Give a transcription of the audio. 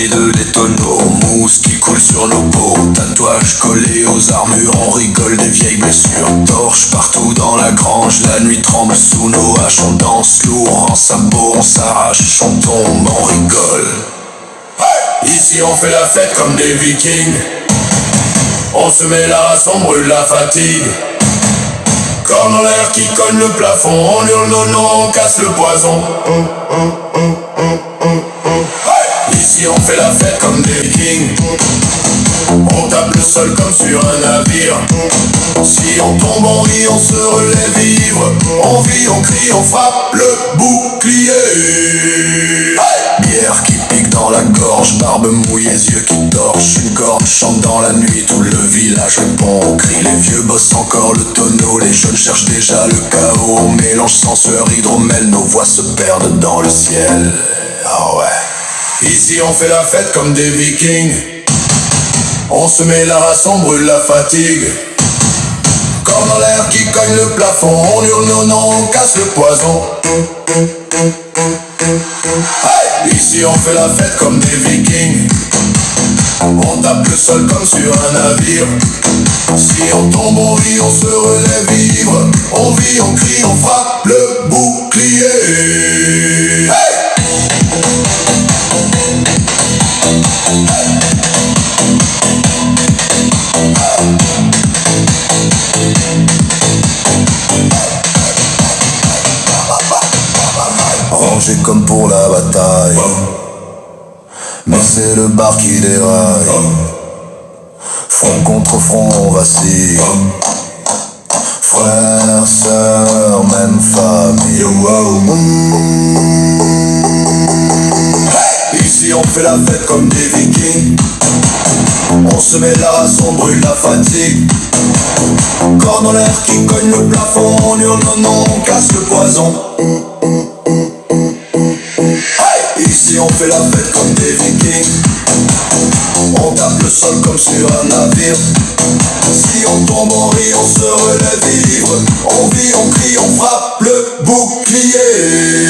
bruit de les tonneaux, mousse qui coule sur nos peaux, tatouages collés aux armures, on rigole des vieilles blessures, torches partout dans la grange, la nuit tremble sous nos haches, on danse lourd en sabot, on s'arrache, on tombe, on rigole. Ici on fait la fête comme des vikings, on se met la race, on brûle la fatigue. Corps dans l'air qui cogne le plafond, on hurle nos noms, on casse le poison. Ici on fait la fête comme des vikings, on tape le sol comme sur un navire. Si on tombe on rit, on se relève ivre, on vit, on crie, on frappe le bouclier. Bière qui pique dans la gorge, barbe mouillée, yeux qui torchent, une corde chante dans la nuit, tout le village répond au cri. Les vieux bossent encore le tonneau, les jeunes cherchent déjà le chaos. On mélange sans sueur hydromel, nos voix se perdent dans le ciel. Ah ouais. Ici on fait la fête comme des vikings, on se met la race, on brûle la fatigue. Corps dans l'air qui cogne le plafond, on hurle nos noms, on casse le poison. Ici on fait la fête comme des vikings, on tape le sol comme sur un navire. Si on tombe on rit, on se relève ivre, on vit, on crie, on frappe le bouclier. Rangé comme pour la bataille, mais c'est le bar qui déraille. Front contre front on vacille, frères, sœurs, même famille. Ici on fait la fête comme des vikings, on se met la race, on brûle la fatigue. Corps dans l'air qui cogne le plafond, on hurle nos noms, on casse le poison. Ici on fait la fête comme des vikings, on tape le sol comme sur un navire. Si on tombe on rit, on se relève ivre, on vit, on crie, on frappe le bouclier.